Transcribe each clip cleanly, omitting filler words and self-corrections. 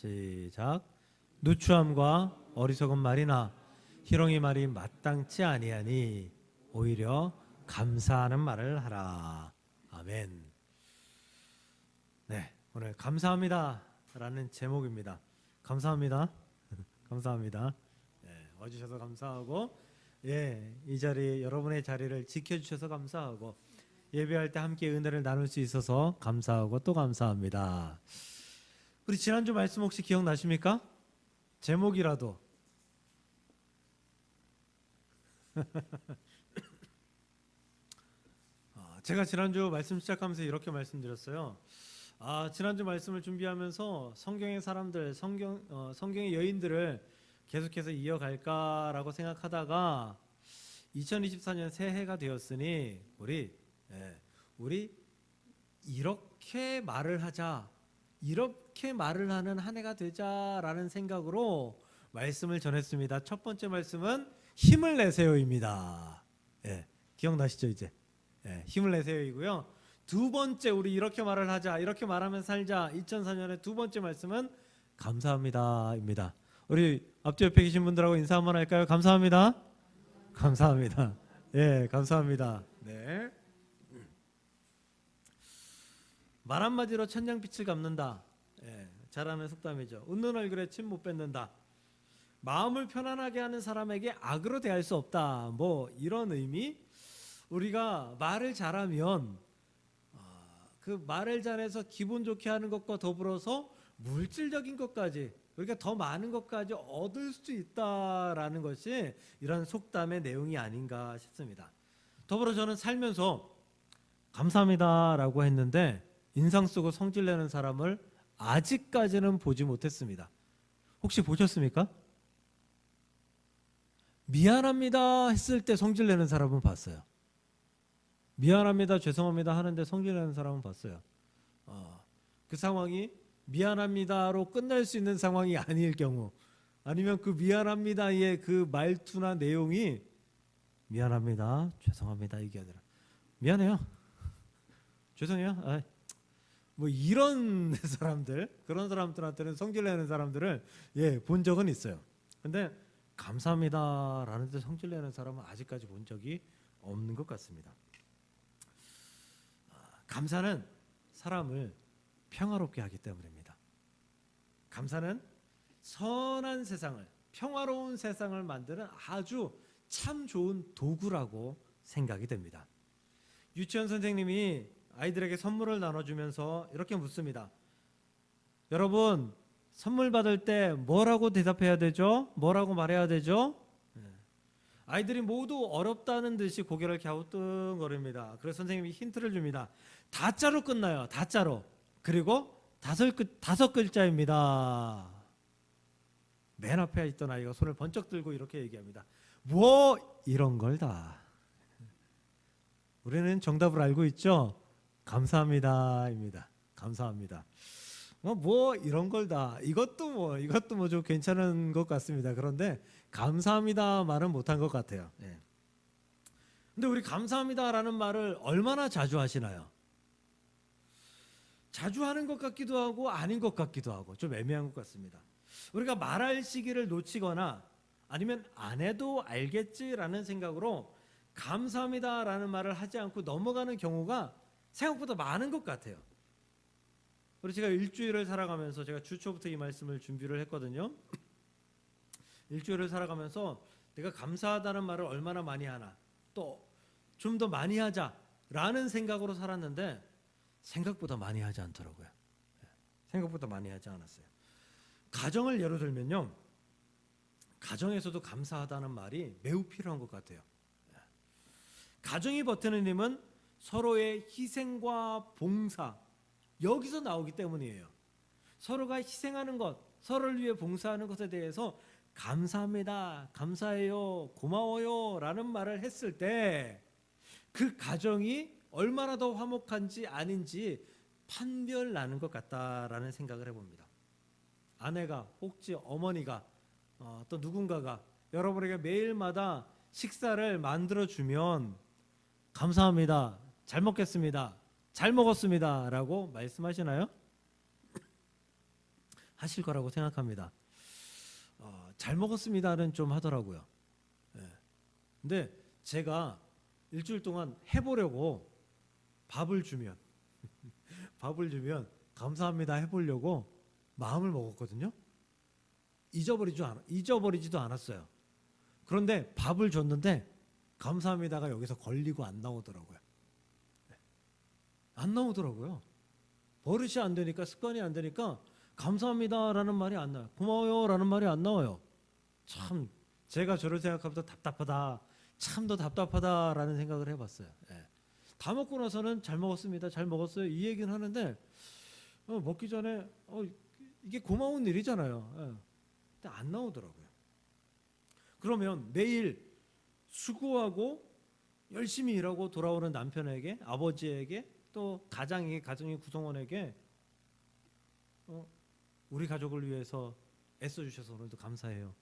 시작. 누추함과 어리석은 말이나 희롱의 말이 마땅치 아니하니 오히려 감사하는 말을 하라. 아멘. 네, 오늘 감사합니다라는 제목입니다. 감사합니다. 감사합니다. 와주셔서 감사하고, 이 자리 여러분의 자리를 지켜주셔서 감사하고, 예배할 때 함께 은혜를 나눌 수 있어서 감사하고 또 감사합니다. 우리 지난주 말씀 혹시 기억나십니까? 제목이라도. 제가 지난주 말씀 시작하면서 이렇게 말씀드렸어요. 지난주 말씀을 준비하면서 성경의 사람들, 성경의 여인들을 계속해서 이어갈까라고 생각하다가 2024년 새해가 되었으니 우리 이렇게 말을 하자, 이렇게 말을 하는 한 해가 되자라는 생각으로 말씀을 전했습니다. 첫 번째 말씀은 힘을 내세요입니다. 기억나시죠 이제? 힘을 내세요이고요. 두 번째, 우리 이렇게 말을 하자, 이렇게 말하면 살자, 2004년의 두 번째 말씀은 감사합니다입니다. 우리 앞뒤 옆에 계신 분들하고 인사 한번 할까요? 감사합니다. 감사합니다. 감사합니다. 네. 말 한마디로 천냥빛을 갚는다. 잘하는 속담이죠. 웃는 얼굴에 침 못 뱉는다. 마음을 편안하게 하는 사람에게 악으로 대할 수 없다. 뭐 이런 의미. 우리가 말을 잘하면 그 말을 잘해서 기분 좋게 하는 것과 더불어서 물질적인 것까지, 우리가 더 많은 것까지 얻을 수 있다라는 것이 이런 속담의 내용이 아닌가 싶습니다. 더불어 저는 살면서 감사합니다라고 했는데 인상 쓰고 성질 내는 사람을 아직까지는 보지 못했습니다. 혹시 보셨습니까? 미안합니다 했을 때 성질 내는 사람은 봤어요. 미안합니다, 죄송합니다 하는데 성질 내는 사람은 봤어요. 그 상황이 미안합니다로 끝날 수 있는 상황이 아닐 경우, 아니면 그 미안합니다의 그 말투나 내용이 미안합니다, 죄송합니다 이게 아니라 미안해요, 죄송해요, 뭐 이런 사람들, 그런 사람들한테는 성질 내는 사람들을 본 적은 있어요. 근데 감사합니다라는 데 성질 내는 사람은 아직까지 본 적이 없는 것 같습니다. 감사는 사람을 평화롭게 하기 때문입니다. 감사는 선한 세상을, 평화로운 세상을 만드는 아주 참 좋은 도구라고 생각이 됩니다. 유치원 선생님이 아이들에게 선물을 나눠주면서 이렇게 묻습니다. 여러분, 선물 받을 때 뭐라고 대답해야 되죠? 뭐라고 말해야 되죠? 아이들이 모두 어렵다는 듯이 고개를 갸우뚱거립니다. 그래서 선생님이 힌트를 줍니다. 다자로 끝나요. 다자로. 그리고 다섯 글자입니다. 맨 앞에 있던 아이가 손을 번쩍 들고 이렇게 얘기합니다. 뭐 이런 걸 다. 우리는 정답을 알고 있죠? 감사합니다입니다. 감사합니다. 뭐 이런 걸 다. 이것도 뭐 좀 괜찮은 것 같습니다. 그런데 감사합니다 말은 못한 것 같아요. 근데 우리 감사합니다라는 말을 얼마나 자주 하시나요? 자주 하는 것 같기도 하고 아닌 것 같기도 하고 좀 애매한 것 같습니다. 우리가 말할 시기를 놓치거나 아니면 안 해도 알겠지라는 생각으로 감사합니다라는 말을 하지 않고 넘어가는 경우가 생각보다 많은 것 같아요. 우리 제가 일주일을 살아가면서, 제가 주 초부터 이 말씀을 준비를 했거든요. 일주일을 살아가면서 내가 감사하다는 말을 얼마나 많이 하나, 또 좀 더 많이 하자라는 생각으로 살았는데 생각보다 많이 하지 않더라고요. 생각보다 많이 하지 않았어요. 가정을 예로 들면요, 가정에서도 감사하다는 말이 매우 필요한 것 같아요. 가정이 버티는 힘은 서로의 희생과 봉사, 여기서 나오기 때문이에요. 서로가 희생하는 것, 서로를 위해 봉사하는 것에 대해서 감사합니다, 감사해요, 고마워요 라는 말을 했을 때 그 가정이 얼마나 더 화목한지 아닌지 판별 나는 것 같다라는 생각을 해봅니다. 아내가, 혹시 어머니가, 또 누군가가 여러분에게 매일마다 식사를 만들어주면 감사합니다, 잘 먹겠습니다, 잘 먹었습니다 라고 말씀하시나요? 하실 거라고 생각합니다. 잘 먹었습니다는 좀 하더라고요. 예. 근데 제가 일주일 동안 해보려고 밥을 주면 감사합니다 해보려고 마음을 먹었거든요. 잊어버리지도 않았어요. 그런데 밥을 줬는데 감사합니다가 여기서 걸리고 안 나오더라고요. 안 나오더라고요. 버릇이 안 되니까, 습관이 안 되니까 감사합니다라는 말이 안 나와요. 고마워요라는 말이 안 나와요. 참 제가 저를 생각하면서 답답하다, 참 더 답답하다라는 생각을 해봤어요. 예. 다 먹고 나서는 잘 먹었습니다, 잘 먹었어요 이 얘기는 하는데 먹기 전에 이게 고마운 일이잖아요. 예. 근데 안 나오더라고요. 그러면 매일 수고하고 열심히 일하고 돌아오는 남편에게, 아버지에게, 또 가정의 구성원에게 우리 가족을 위해서 애써주셔서 오늘도 감사해요,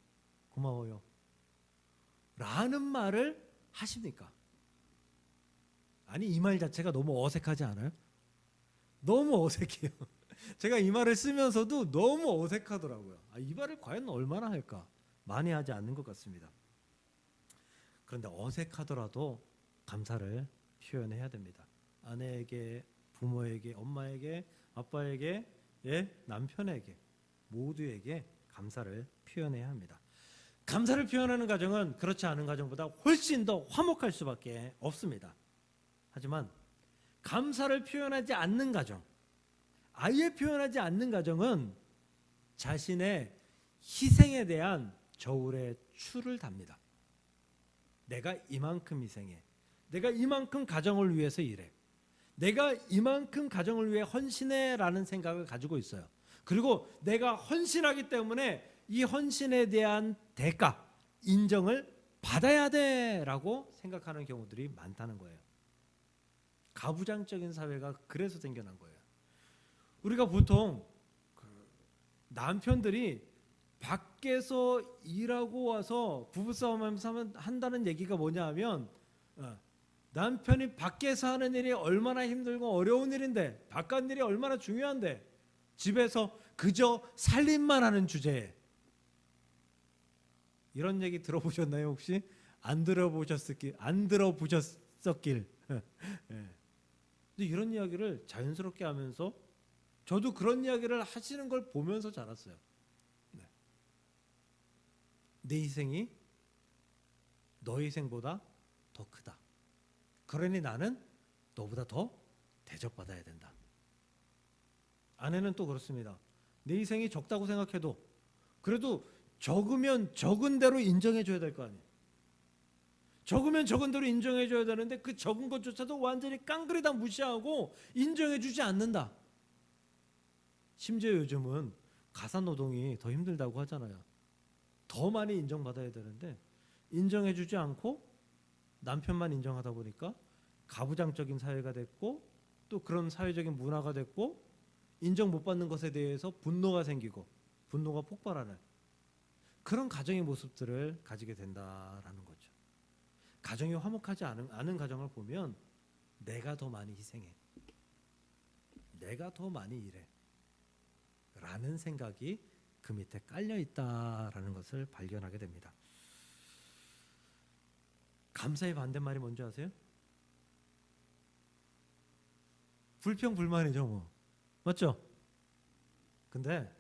고마워요 라는 말을 하십니까? 아니, 이 말 자체가 너무 어색하지 않아요? 너무 어색해요. 제가 이 말을 쓰면서도 너무 어색하더라고요. 이 말을 과연 얼마나 할까? 많이 하지 않는 것 같습니다. 그런데 어색하더라도 감사를 표현해야 됩니다. 아내에게, 부모에게, 엄마에게, 아빠에게, 남편에게, 모두에게 감사를 표현해야 합니다. 감사를 표현하는 가정은 그렇지 않은 가정보다 훨씬 더 화목할 수밖에 없습니다. 하지만 감사를 표현하지 않는 가정, 아예 표현하지 않는 가정은 자신의 희생에 대한 저울에 추를 답니다. 내가 이만큼 희생해, 내가 이만큼 가정을 위해서 일해, 내가 이만큼 가정을 위해 헌신해 라는 생각을 가지고 있어요. 그리고 내가 헌신하기 때문에 이 헌신에 대한 대가, 인정을 받아야 돼 라고 생각하는 경우들이 많다는 거예요. 가부장적인 사회가 그래서 생겨난 거예요. 우리가 보통 남편들이 밖에서 일하고 와서 부부싸움하면서 한다는 얘기가 뭐냐 하면 남편이 밖에서 하는 일이 얼마나 힘들고 어려운 일인데, 바깥 일이 얼마나 중요한데 집에서 그저 살림만 하는 주제에, 이런 얘기 들어보셨나요 혹시? 안 들어보셨길. 근데 이런 이야기를 자연스럽게 하면서 저도 그런 이야기를 하시는 걸 보면서 자랐어요. 내 희생이 너의 희생보다 더 크다. 그러니 나는 너보다 더 대접받아야 된다. 아내는 또 그렇습니다. 내 희생이 적다고 생각해도 그래도 적으면 적은 대로 인정해 줘야 될 거 아니에요. 적으면 적은 대로 인정해 줘야 되는데 그 적은 것조차도 완전히 깡그리다 무시하고 인정해 주지 않는다. 심지어 요즘은 가사노동이 더 힘들다고 하잖아요. 더 많이 인정받아야 되는데 인정해 주지 않고 남편만 인정하다 보니까 가부장적인 사회가 됐고, 또 그런 사회적인 문화가 됐고, 인정 못 받는 것에 대해서 분노가 생기고 분노가 폭발하는 그런 가정의 모습들을 가지게 된다라는 거죠. 가정이 화목하지 않은 가정을 보면 내가 더 많이 희생해, 내가 더 많이 일해 라는 생각이 그 밑에 깔려 있다라는 것을 발견하게 됩니다. 감사의 반대말이 뭔지 아세요? 불평불만이죠, 뭐. 맞죠? 근데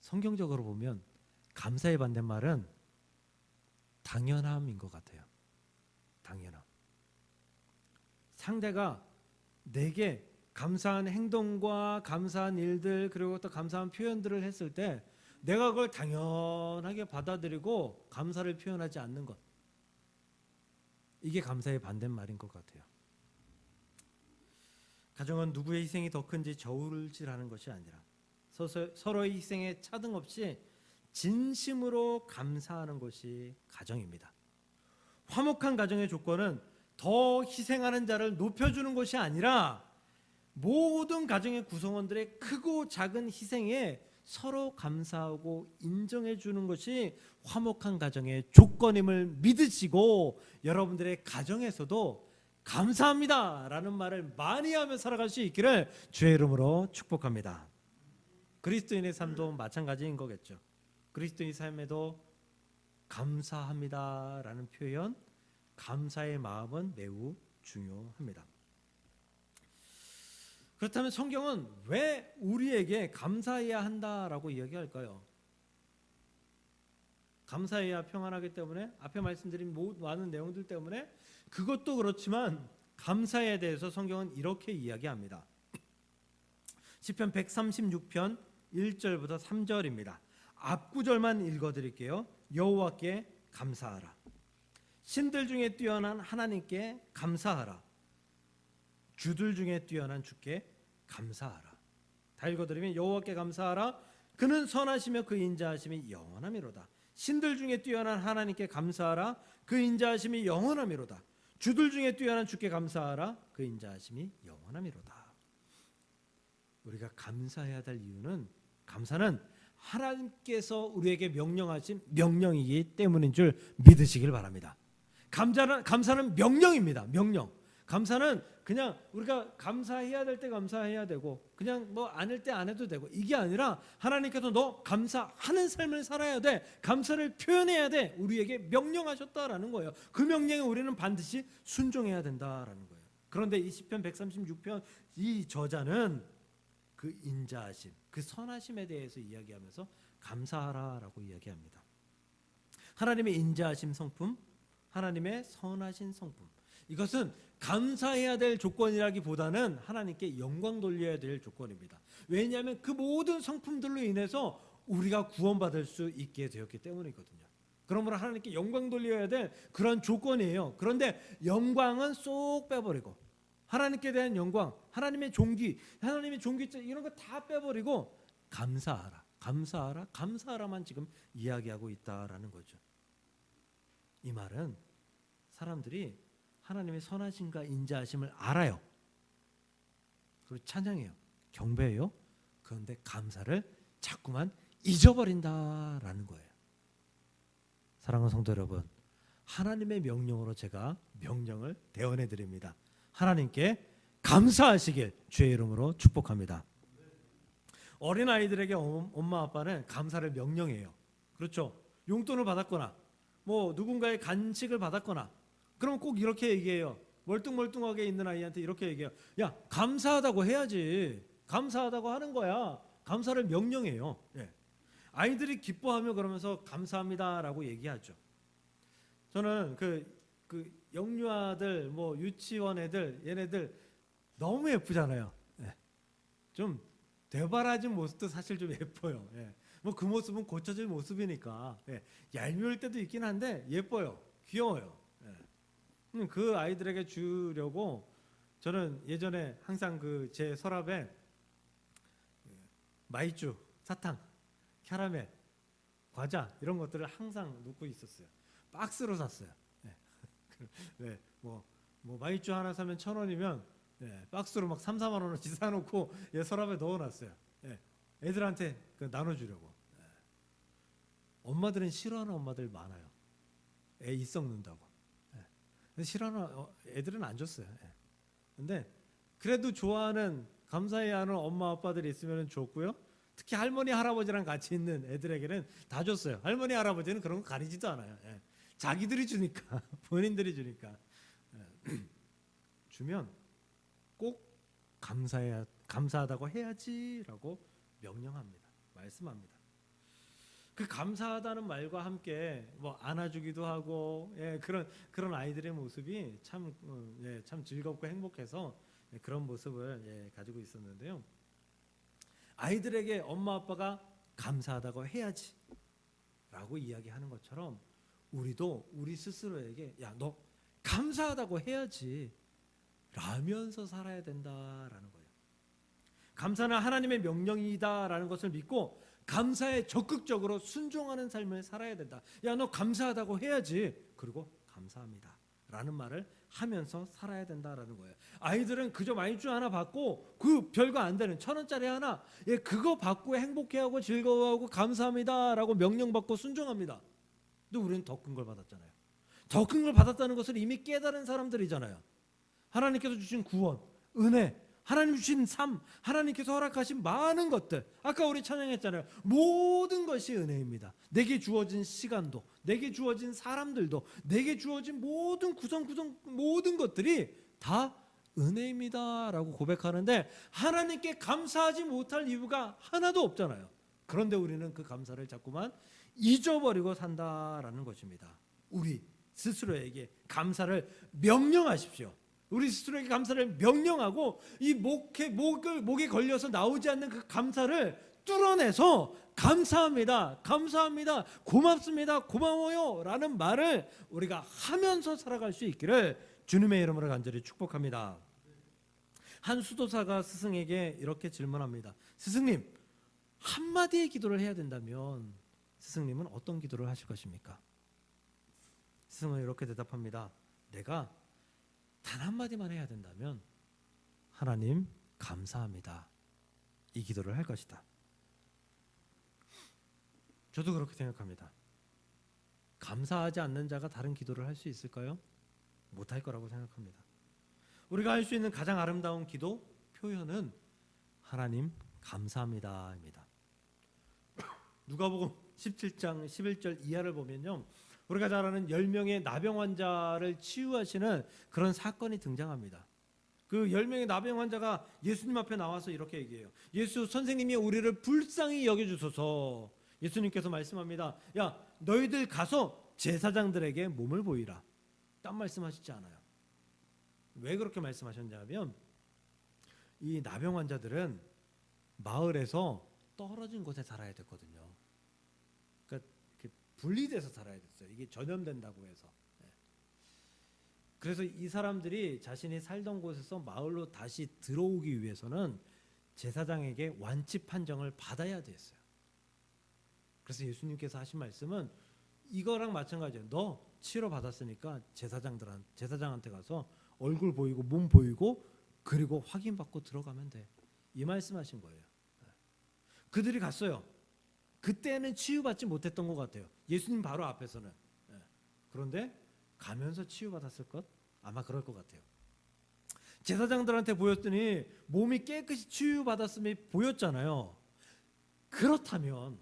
성경적으로 보면 감사의 반대말은 당연함인 것 같아요. 당연함. 상대가 내게 감사한 행동과 감사한 일들, 그리고 또 감사한 표현들을 했을 때 내가 그걸 당연하게 받아들이고 감사를 표현하지 않는 것, 이게 감사의 반대말인 것 같아요. 가정은 누구의 희생이 더 큰지 저울질하는 것이 아니라 서로의 희생에 차등 없이 진심으로 감사하는 것이 가정입니다. 화목한 가정의 조건은 더 희생하는 자를 높여주는 것이 아니라 모든 가정의 구성원들의 크고 작은 희생에 서로 감사하고 인정해 주는 것이 화목한 가정의 조건임을 믿으시고 여러분들의 가정에서도 감사합니다 라는 말을 많이 하며 살아갈 수 있기를 주의 이름으로 축복합니다. 그리스도인의 삶도 마찬가지인 거겠죠. 그리스도인의 삶에도 감사합니다라는 표현, 감사의 마음은 매우 중요합니다. 그렇다면 성경은 왜 우리에게 감사해야 한다라고 이야기할까요? 감사해야 평안하기 때문에, 앞에 말씀드린 많은 내용들 때문에, 그것도 그렇지만 감사에 대해서 성경은 이렇게 이야기합니다. 시편 136편 1절부터 3절입니다. 앞구절만 읽어드릴게요. 여호와께 감사하라. 신들 중에 뛰어난 하나님께 감사하라. 주들 중에 뛰어난 주께 감사하라. 다 읽어드리면 여호와께 감사하라. 그는 선하시며 그 인자하심이 영원하미로다. 신들 중에 뛰어난 하나님께 감사하라. 그 인자하심이 영원하미로다. 주들 중에 뛰어난 주께 감사하라. 그 인자하심이 영원하미로다. 우리가 감사해야 될 이유는, 감사는 하나님께서 우리에게 명령하신 명령이기 때문인 줄 믿으시길 바랍니다. 감사는 명령입니다. 명령. 감사는 그냥 우리가 감사해야 될 때 감사해야 되고, 그냥 뭐 아닐 때 안 해도 되고, 이게 아니라 하나님께서 너 감사하는 삶을 살아야 돼, 감사를 표현해야 돼, 우리에게 명령하셨다라는 거예요. 그 명령에 우리는 반드시 순종해야 된다라는 거예요. 그런데 이 시편 136편 이 저자는 그 인자하심, 그 선하심에 대해서 이야기하면서 감사하라라고 이야기합니다. 하나님의 인자하심 성품, 하나님의 선하신 성품, 이것은 감사해야 될 조건이라기보다는 하나님께 영광 돌려야 될 조건입니다. 왜냐하면 그 모든 성품들로 인해서 우리가 구원받을 수 있게 되었기 때문이거든요. 그러므로 하나님께 영광 돌려야 될 그런 조건이에요. 그런데 영광은 쏙 빼버리고, 하나님께 대한 영광, 하나님의 존귀, 이런 거 다 빼버리고 감사하라, 감사하라, 감사하라만 지금 이야기하고 있다라는 거죠. 이 말은 사람들이 하나님의 선하심과 인자하심을 알아요. 그리고 찬양해요, 경배해요. 그런데 감사를 자꾸만 잊어버린다라는 거예요. 사랑하는 성도 여러분, 하나님의 명령으로 제가 명령을 대언해 드립니다. 하나님께 감사하시길 주의 이름으로 축복합니다. 어린아이들에게 엄마 아빠는 감사를 명령해요. 그렇죠? 용돈을 받았거나 뭐 누군가의 간식을 받았거나 그러면 꼭 이렇게 얘기해요. 멀뚱멀뚱하게 있는 아이한테 이렇게 얘기해요. 야, 감사하다고 해야지. 감사하다고 하는 거야. 감사를 명령해요. 예. 아이들이 기뻐하며 그러면서 감사합니다라고 얘기하죠. 저는 그 영유아들, 뭐 유치원 애들, 얘네들 너무 예쁘잖아요. 예. 좀 되바라진 모습도 사실 좀 예뻐요. 예. 뭐 그 모습은 고쳐질 모습이니까, 예. 얄미울 때도 있긴 한데 예뻐요, 귀여워요. 예. 그 아이들에게 주려고 저는 예전에 항상 그 제 서랍에 마이쮸, 사탕, 캐러멜, 과자 이런 것들을 항상 놓고 있었어요. 박스로 샀어요. 예. 네, 뭐 마이쮸 하나 사면 1,000원이면 예, 박스로 막 3, 4만 원어치 사놓고 예, 서랍에 넣어놨어요. 예, 애들한테 나눠주려고. 예. 엄마들은 싫어하는 엄마들 많아요. 애 입 썩는다고. 예. 싫어하는 애들은 안 줬어요. 예. 근데 그래도 좋아하는, 감사해야 하는 엄마 아빠들이 있으면 좋고요. 특히 할머니 할아버지랑 같이 있는 애들에게는 다 줬어요. 할머니 할아버지는 그런 거 가리지도 않아요. 예. 자기들이 주니까, 본인들이 주니까. 예. 주면 꼭 감사하다고 해야지라고 명령합니다. 말씀합니다. 그 감사하다는 말과 함께 뭐 안아주기도 하고, 예, 그런 아이들의 모습이 참 즐겁고 행복해서 그런 모습을 가지고 있었는데요. 아이들에게 엄마 아빠가 감사하다고 해야지라고 이야기하는 것처럼 우리도 우리 스스로에게 야, 너 감사하다고 해야지 라면서 살아야 된다라는 거예요. 감사는 하나님의 명령이다라는 것을 믿고 감사에 적극적으로 순종하는 삶을 살아야 된다. 야, 너 감사하다고 해야지. 그리고 감사합니다 라는 말을 하면서 살아야 된다라는 거예요. 아이들은 그저 마이쮸 하나 받고 그 별거 안 되는 1,000원짜리 하나, 예, 그거 받고 행복해하고 즐거워하고 감사합니다라고 명령받고 순종합니다. 근데 우리는 더 큰 걸 받았잖아요. 더 큰 걸 받았다는 것을 이미 깨달은 사람들이잖아요. 하나님께서 주신 구원, 은혜, 하나님 주신 삶, 하나님께서 허락하신 많은 것들, 아까 우리 찬양했잖아요. 모든 것이 은혜입니다. 내게 주어진 시간도, 내게 주어진 사람들도, 내게 주어진 모든 구성 모든 것들이 다 은혜입니다 라고 고백하는데, 하나님께 감사하지 못할 이유가 하나도 없잖아요. 그런데 우리는 그 감사를 자꾸만 잊어버리고 산다라는 것입니다. 우리 스스로에게 감사를 명령하십시오. 우리 스스로에게 감사를 명령하고, 이 목에 걸려서 나오지 않는 그 감사를 뚫어내서 감사합니다, 감사합니다, 고맙습니다, 고마워요 라는 말을 우리가 하면서 살아갈 수 있기를 주님의 이름으로 간절히 축복합니다. 한 수도사가 스승에게 이렇게 질문합니다. 스승님, 한마디의 기도를 해야 된다면 스승님은 어떤 기도를 하실 것입니까? 스승은 이렇게 대답합니다. 내가 단 한마디만 해야 된다면 하나님 감사합니다, 이 기도를 할 것이다. 저도 그렇게 생각합니다. 감사하지 않는 자가 다른 기도를 할 수 있을까요? 못할 거라고 생각합니다. 우리가 할 수 있는 가장 아름다운 기도 표현은 하나님 감사합니다입니다. 누가복음 17장 11절 이하를 보면요, 우리가 잘 아는 10명의 나병 환자를 치유하시는 그런 사건이 등장합니다. 그 10명의 나병 환자가 예수님 앞에 나와서 이렇게 얘기해요. 예수 선생님이 우리를 불쌍히 여겨주소서. 예수님께서 말씀합니다. 야, 너희들 가서 제사장들에게 몸을 보이라. 딴 말씀하시지 않아요. 왜 그렇게 말씀하셨냐면, 이 나병 환자들은 마을에서 떨어진 곳에 살아야 됐거든요. 그러니까 분리돼서 살아야 됐어요. 이게 전염된다고 해서. 그래서 이 사람들이 자신이 살던 곳에서 마을로 다시 들어오기 위해서는 제사장에게 완치 판정을 받아야 됐어요. 그래서 예수님께서 하신 말씀은 이거랑 마찬가지예요. 너 치료 받았으니까 제사장한테 가서 얼굴 보이고 몸 보이고 그리고 확인받고 들어가면 돼. 이 말씀하신 거예요. 그들이 갔어요. 그때는 치유받지 못했던 것 같아요. 예수님 바로 앞에서는. 그런데 가면서 치유받았을 것? 아마 그럴 것 같아요. 제사장들한테 보였더니 몸이 깨끗이 치유받았음이 보였잖아요. 그렇다면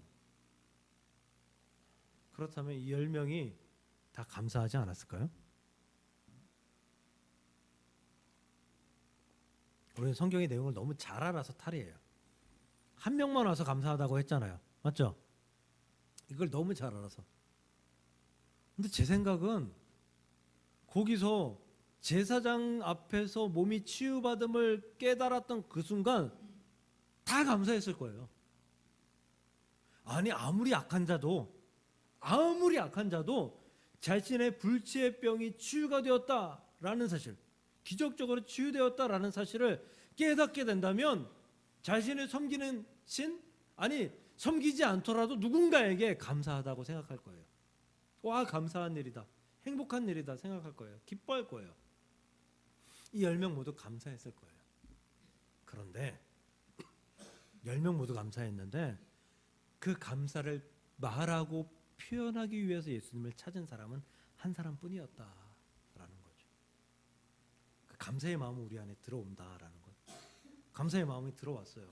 이 10명이 다 감사하지 않았을까요? 우리는 성경의 내용을 너무 잘 알아서 탈이에요. 한 명만 와서 감사하다고 했잖아요. 맞죠? 이걸 너무 잘 알아서. 근데 제 생각은 거기서 제사장 앞에서 몸이 치유받음을 깨달았던 그 순간 다 감사했을 거예요. 아니, 아무리 약한 자도 자신의 불치의 병이 치유가 되었다라는 사실, 기적적으로 치유되었다라는 사실을 깨닫게 된다면 자신을 섬기는 신, 아니 섬기지 않더라도 누군가에게 감사하다고 생각할 거예요. 와, 감사한 일이다, 행복한 일이다 생각할 거예요. 기뻐할 거예요. 이 10명 모두 감사했을 거예요. 그런데 10명 모두 감사했는데 그 감사를 말하고 표현하기 위해서 예수님을 찾은 사람은 한 사람뿐이었다라는 거죠. 그 감사의 마음은 우리 안에 들어온다라는 것. 감사의 마음이 들어왔어요.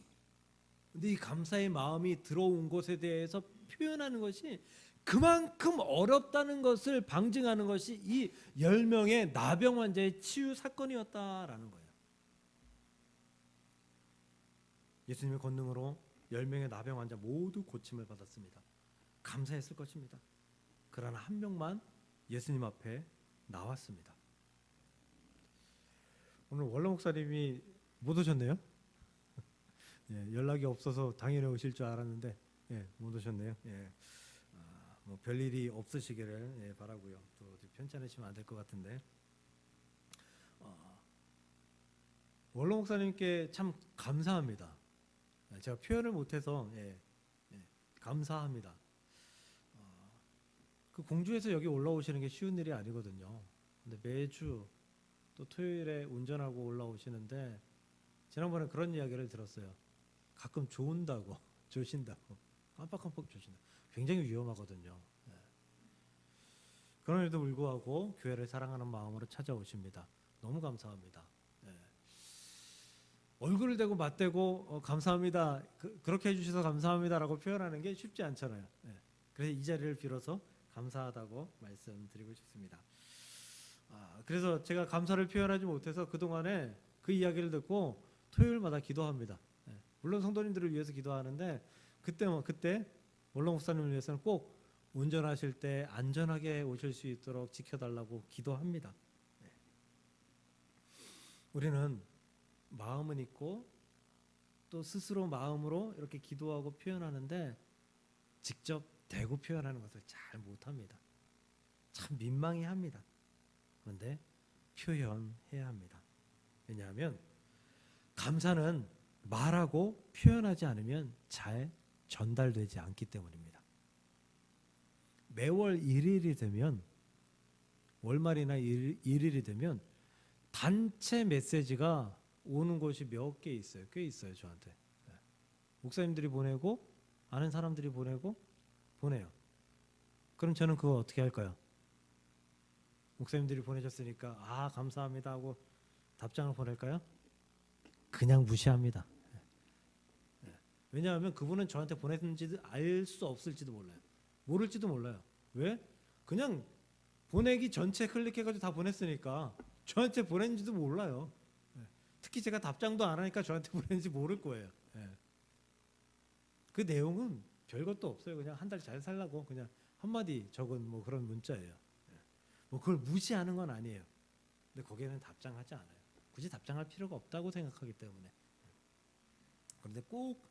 근데 이 감사의 마음이 들어온 것에 대해서 표현하는 것이 그만큼 어렵다는 것을 방증하는 것이 이 10명의 나병 환자의 치유 사건이었다라는 거예요. 예수님의 권능으로 10명의 나병 환자 모두 고침을 받았습니다. 감사했을 것입니다. 그러나 한 명만 예수님 앞에 나왔습니다. 오늘 원로 목사님이 못 오셨네요. 연락이 없어서 당연히 오실 줄 알았는데 못 오셨네요. 뭐 별일이 없으시기를 바라고요. 또 편찮으시면 안 될 것 같은데, 원로 목사님께 참 감사합니다. 제가 표현을 못해서 감사합니다. 그 공주에서 여기 올라오시는 게 쉬운 일이 아니거든요. 근데 매주 또 토요일에 운전하고 올라오시는데, 지난번에 그런 이야기를 들었어요. 가끔 조신다고 깜빡깜빡 조신다. 굉장히 위험하거든요. 그럼에도 불구하고 교회를 사랑하는 마음으로 찾아오십니다. 너무 감사합니다. 얼굴을 대고 맞대고 감사합니다. 그렇게 해주셔서 감사합니다라고 표현하는 게 쉽지 않잖아요. 네. 그래서 이 자리를 빌어서 감사하다고 말씀드리고 싶습니다. 그래서 제가 감사를 표현하지 못해서 그동안에 그 이야기를 듣고 토요일마다 기도합니다. 네. 물론 성도님들을 위해서 기도하는데 그때 원로 목사님을 위해서는 꼭 운전하실 때 안전하게 오실 수 있도록 지켜달라고 기도합니다. 네. 우리는 마음은 있고 또 스스로 마음으로 이렇게 기도하고 표현하는데 직접 대고 표현하는 것을 잘 못합니다. 참 민망해합니다. 그런데 표현해야 합니다. 왜냐하면 감사는 말하고 표현하지 않으면 잘 전달되지 않기 때문입니다. 매월 1일이 되면 월말이나 1일이 되면 단체 메시지가 오는 곳이 몇 개 있어요. 꽤 있어요, 저한테. 목사님들이 보내고 아는 사람들이 보내요. 그럼 저는 그거 어떻게 할까요? 목사님들이 보내셨으니까 감사합니다 하고 답장을 보낼까요? 그냥 무시합니다. 왜냐하면 그분은 저한테 보냈는지 알 수 없을지도 몰라요. 모를지도 몰라요. 왜? 그냥 보내기 전체 클릭해가지고 다 보냈으니까 저한테 보냈는지도 몰라요. 특히 제가 답장도 안 하니까 저한테 보냈는지 모를 거예요. 그 내용은 별것도 없어요. 그냥 한 달 잘 살라고 그냥 한마디 적은 뭐 그런 문자예요. 뭐 그걸 무시하는 건 아니에요. 근데 거기에는 답장하지 않아요. 굳이 답장할 필요가 없다고 생각하기 때문에. 그런데 꼭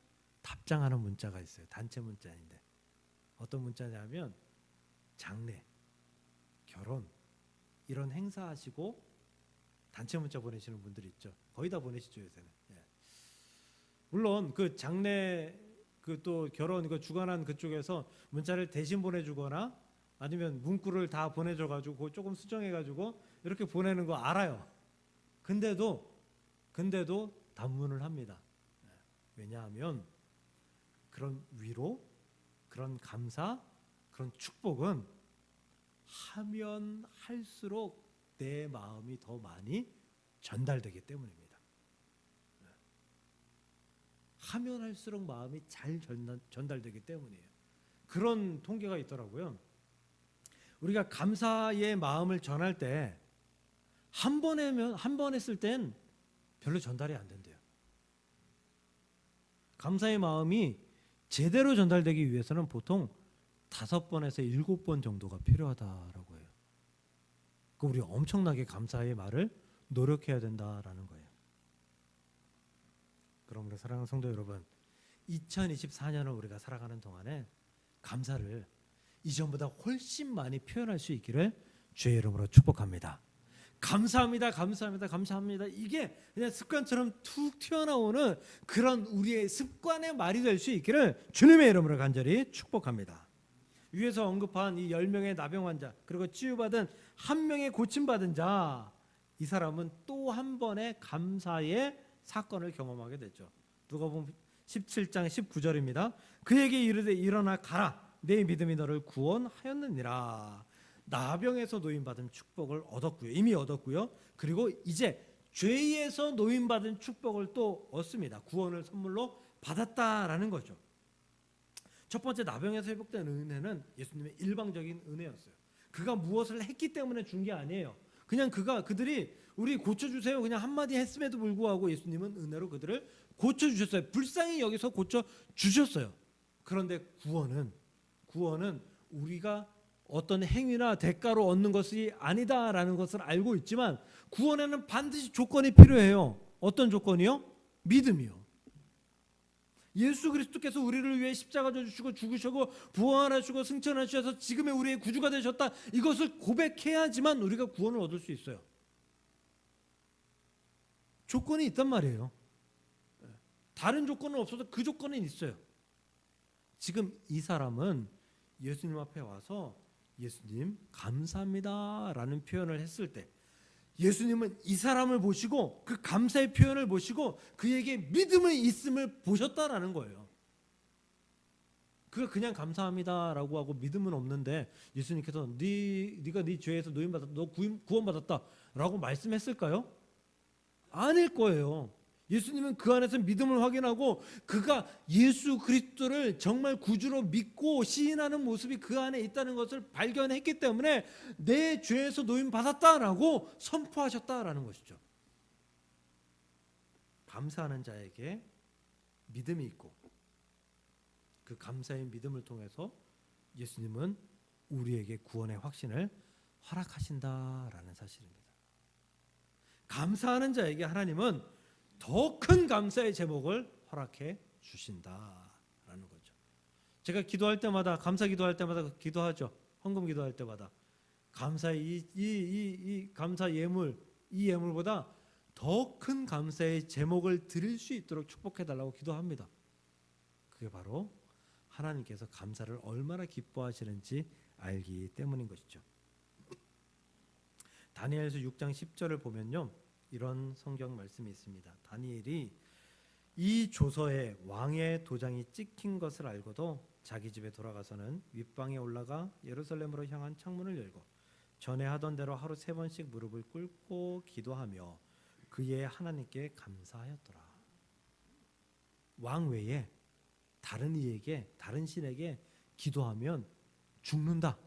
답장하는 문자가 있어요. 단체 문자인데 어떤 문자냐면 장례, 결혼 이런 행사하시고 단체 문자 보내시는 분들이 있죠. 거의 다 보내시죠 요새는. 물론 그 장례 그 또 결혼 그 주관한 그쪽에서 문자를 대신 보내주거나 아니면 문구를 다 보내줘가지고 조금 수정해가지고 이렇게 보내는 거 알아요. 근데도 단문을 합니다. 왜냐하면 그런 위로, 그런 감사, 그런 축복은 하면 할수록 내 마음이 더 많이 전달되기 때문입니다. 하면 할수록 마음이 잘 전달되기 때문이에요. 그런 통계가 있더라고요. 우리가 감사의 마음을 전할 때 한 번 했을 땐 별로 전달이 안 된대요. 감사의 마음이 제대로 전달되기 위해서는 보통 5번에서 7번 정도가 필요하다라고 해요. 우리 엄청나게 감사의 말을 노력해야 된다라는 거예요. 그럼 우리 사랑하는 성도 여러분, 2024년을 우리가 살아가는 동안에 감사를 이전보다 훨씬 많이 표현할 수 있기를 주의 이름으로 축복합니다. 감사합니다, 감사합니다, 감사합니다. 이게 그냥 습관처럼 툭 튀어나오는 그런 우리의 습관의 말이 될 수 있기를 주님의 이름으로 간절히 축복합니다. 위에서 언급한 이 10명의 나병 환자 그리고 치유받은 1명의 고침받은 자, 이 사람은 또 한 번의 감사의 사건을 경험하게 됐죠. 누가복음 17장 19절입니다. 그에게 이르되 일어나 가라, 내 믿음이 너를 구원하였느니라. 나병에서 노임받은 축복을 얻었고요. 이미 얻었고요. 그리고 이제 죄에서 노임받은 축복을 또 얻습니다. 구원을 선물로 받았다라는 거죠. 첫 번째 나병에서 회복된 은혜는 예수님의 일방적인 은혜였어요. 그가 무엇을 했기 때문에 준 게 아니에요. 그냥 그들이 우리 고쳐주세요 그냥 한마디 했음에도 불구하고 예수님은 은혜로 그들을 고쳐주셨어요. 불쌍히 여기서 고쳐주셨어요. 그런데 구원은 우리가 어떤 행위나 대가로 얻는 것이 아니다라는 것을 알고 있지만 구원에는 반드시 조건이 필요해요. 어떤 조건이요? 믿음이요. 예수 그리스도께서 우리를 위해 십자가 져주시고 죽으시고 부활하시고 승천하셔서 지금의 우리의 구주가 되셨다. 이것을 고백해야지만 우리가 구원을 얻을 수 있어요. 조건이 있단 말이에요. 다른 조건은 없어도 그 조건은 있어요. 지금 이 사람은 예수님 앞에 와서 예수님 감사합니다 라는 표현을 했을 때 예수님은 이 사람을 보시고 그 감사의 표현을 보시고 그에게 믿음의 있음을 보셨다라는 거예요. 그가 그냥 감사합니다라고 하고 믿음은 없는데 예수님께서 네가 네 죄에서 노임받았다, 너 구원받았다라고 말씀했을까요? 아닐 거예요. 예수님은 그 안에서 믿음을 확인하고 그가 예수 그리스도를 정말 구주로 믿고 시인하는 모습이 그 안에 있다는 것을 발견했기 때문에 내 죄에서 노임 받았다라고 선포하셨다라는 것이죠. 감사하는 자에게 믿음이 있고 그 감사의 믿음을 통해서 예수님은 우리에게 구원의 확신을 허락하신다라는 사실입니다. 감사하는 자에게 하나님은 더 큰 감사의 제목을 허락해 주신다라는 거죠. 제가 기도할 때마다 감사 기도할 때마다 기도하죠. 헌금 기도할 때마다 감사의 이 감사 예물 이 예물보다 더 큰 감사의 제목을 드릴 수 있도록 축복해 달라고 기도합니다. 그게 바로 하나님께서 감사를 얼마나 기뻐하시는지 알기 때문인 것이죠. 다니엘서 6장 10절을 보면요, 이런 성경 말씀이 있습니다. 다니엘이 이 조서에 왕의 도장이 찍힌 것을 알고도 자기 집에 돌아가서는 윗방에 올라가 예루살렘으로 향한 창문을 열고 전에 하던 대로 하루 3번씩 무릎을 꿇고 기도하며 그의 하나님께 감사하였더라. 왕 외에 다른 이에게, 다른 신에게 기도하면 죽는다.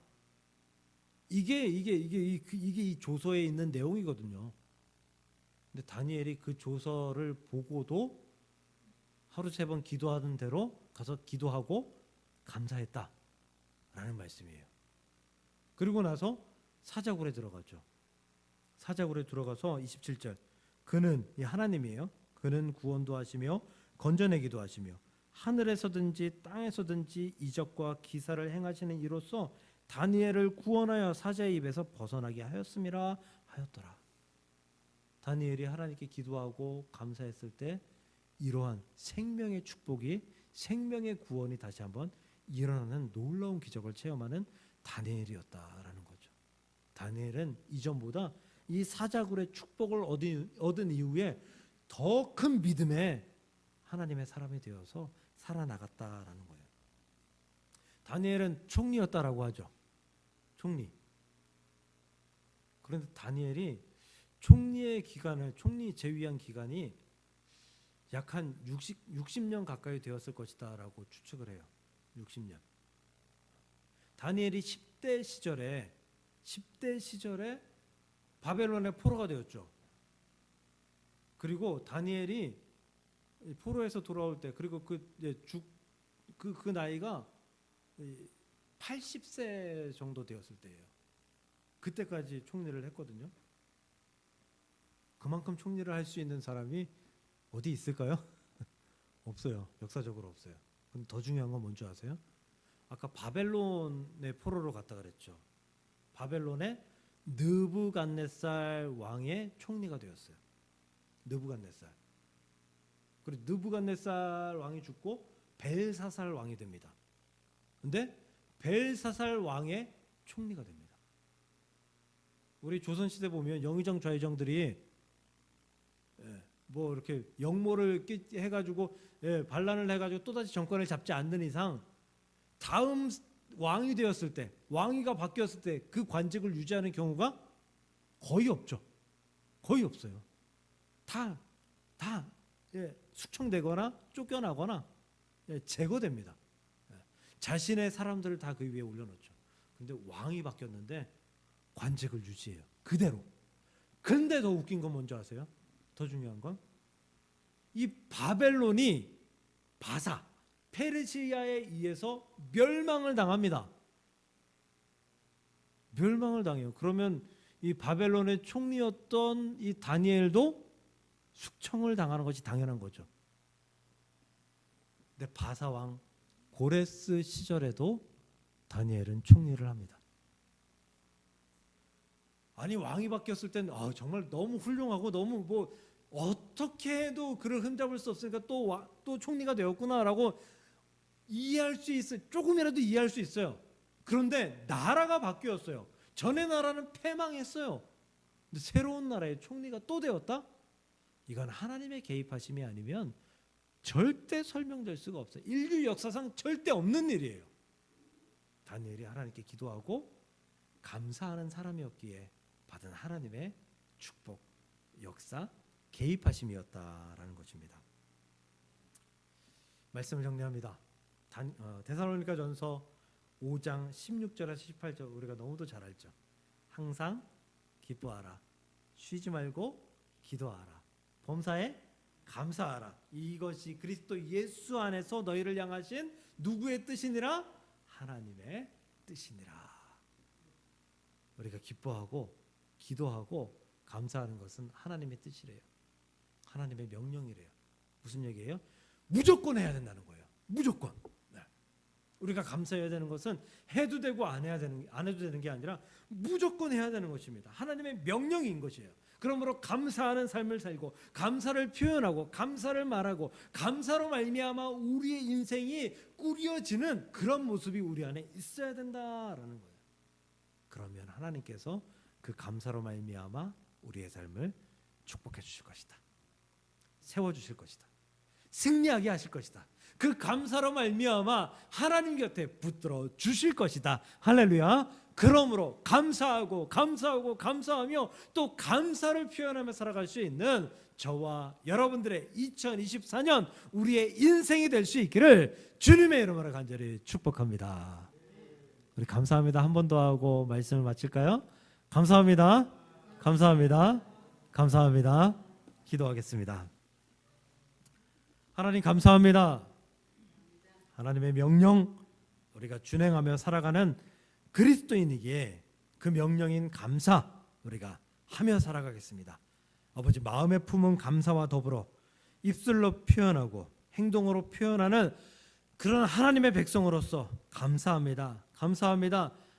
이게 이 조서에 있는 내용이거든요. 근데 다니엘이 그 조서를 보고도 하루 3번 기도하던 대로 가서 기도하고 감사했다라는 말씀이에요. 그리고 나서 사자굴에 들어가죠. 사자굴에 들어가서 27절, 그는, 이 하나님이에요. 그는 구원도 하시며 건져내기도 하시며 하늘에서든지 땅에서든지 이적과 기사를 행하시는 이로써 다니엘을 구원하여 사자의 입에서 벗어나게 하였음이라 하였더라. 다니엘이 하나님께 기도하고 감사했을 때 이러한 생명의 축복이, 생명의 구원이 다시 한번 일어나는 놀라운 기적을 체험하는 다니엘이었다라는 거죠. 다니엘은 이전보다 이 사자굴의 축복을 얻은 이후에 더 큰 믿음에 하나님의 사람이 되어서 살아나갔다라는 거예요. 다니엘은 총리였다라고 하죠. 총리. 그런데 다니엘이 총리의 기간을, 총리 재위한 기간이 약 한 60년 가까이 되었을 것이다라고 추측을 해요. 60년. 다니엘이 10대 시절에 바벨론의 포로가 되었죠. 그리고 다니엘이 포로에서 돌아올 때, 그리고 그 나이가 80세 정도 되었을 때예요. 그때까지 총리를 했거든요. 그만큼 총리를 할 수 있는 사람이 어디 있을까요? 없어요. 역사적으로 없어요. 근데 더 중요한 건 뭔지 아세요? 아까 바벨론의 포로로 갔다 그랬죠. 바벨론의 느부갓네살 왕의 총리가 되었어요. 느부갓네살. 그리고 느부갓네살 왕이 죽고 벨사살 왕이 됩니다. 근데 벨사살 왕의 총리가 됩니다. 우리 조선시대 보면 영의정 좌의정들이 뭐 이렇게 역모를 해가지고 반란을 해가지고 또다시 정권을 잡지 않는 이상 다음 왕이 되었을 때, 왕위가 바뀌었을 때 그 관직을 유지하는 경우가 거의 없죠. 거의 없어요. 다 숙청되거나 쫓겨나거나 제거됩니다. 자신의 사람들을 다 그 위에 올려놓죠. 근데 왕이 바뀌었는데 관직을 유지해요. 그대로. 그런데 더 웃긴 건 뭔지 아세요? 더 중요한 건 이 바벨론이 페르시아에 의해서 멸망을 당합니다. 멸망을 당해요. 그러면 이 바벨론의 총리였던 이 다니엘도 숙청을 당하는 것이 당연한 거죠. 근데 바사 왕 고레스 시절에도 다니엘은 총리를 합니다. 아니, 왕이 바뀌었을 땐 정말 너무 훌륭하고 너무 뭐 어떻게 해도 그를 흠잡을 수 없으니까 또 총리가 되었구나라고 이해할 수 있어요. 조금이라도 이해할 수 있어요. 그런데 나라가 바뀌었어요. 전의 나라는 패망했어요. 근데 새로운 나라의 총리가 또 되었다? 이건 하나님의 개입하심이 아니면 절대 설명될 수가 없어요. 인류 역사상 절대 없는 일이에요. 다니엘이 하나님께 기도하고 감사하는 사람이었기에 받은 하나님의 축복, 역사, 개입하심이었다라는 것입니다. 말씀을 정리합니다. 데살로니가전서 5장 16절에서 18절 우리가 너무도 잘 알죠. 항상 기뻐하라, 쉬지 말고 기도하라, 범사에 감사하라. 이것이 그리스도 예수 안에서 너희를 향하신 누구의 뜻이니라? 하나님의 뜻이니라. 우리가 기뻐하고 기도하고 감사하는 것은 하나님의 뜻이래요. 하나님의 명령이래요. 무슨 얘기예요? 무조건 해야 된다는 거예요. 무조건. 네. 우리가 감사해야 되는 것은 해도 되고 안 해도 되는 게 아니라 무조건 해야 되는 것입니다. 하나님의 명령인 것이에요. 그러므로 감사하는 삶을 살고 감사를 표현하고 감사를 말하고 감사로 말미암아 우리의 인생이 꾸려지는 그런 모습이 우리 안에 있어야 된다라는 거예요. 그러면 하나님께서 그 감사로 말미암아 우리의 삶을 축복해 주실 것이다. 세워 주실 것이다. 승리하게 하실 것이다. 그 감사로 말미암아 하나님 곁에 붙들어 주실 것이다. 할렐루야. 그러므로 감사하고 감사하며 또 감사를 표현하며 살아갈 수 있는 저와 여러분들의 2024년 우리의 인생이 될 수 있기를 주님의 이름으로 간절히 축복합니다. 우리 감사합니다 한 번 더 하고 말씀을 마칠까요? 감사합니다. 기도하겠습니다. 하나님 감사합니다. 하나님의 명령 우리가 준행하며 살아가는 그리스도인이기에 그 명령인 감사 우리가 하며 살아가겠습니다. 아버지 마음에 품은 감사와 더불어 입술로 표현하고 행동으로 표현하는 그런 하나님의 백성으로서 감사합니다.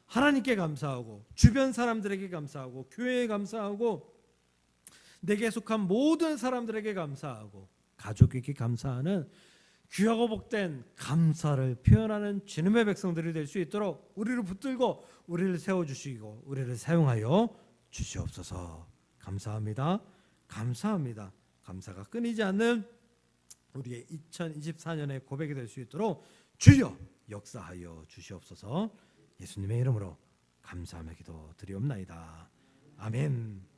하나님께 감사하고 주변 사람들에게 감사하고 교회에 감사하고 내게 속한 모든 사람들에게 감사하고 가족에게 감사하는 귀하고 복된 감사를 표현하는 주님의 백성들이 될 수 있도록 우리를 붙들고 우리를 세워주시고 우리를 사용하여 주시옵소서. 감사합니다. 감사가 끊이지 않는 우리의 2024년의 고백이 될 수 있도록 주여 역사하여 주시옵소서. 예수님의 이름으로 감사하며 기도드리옵나이다. 아멘.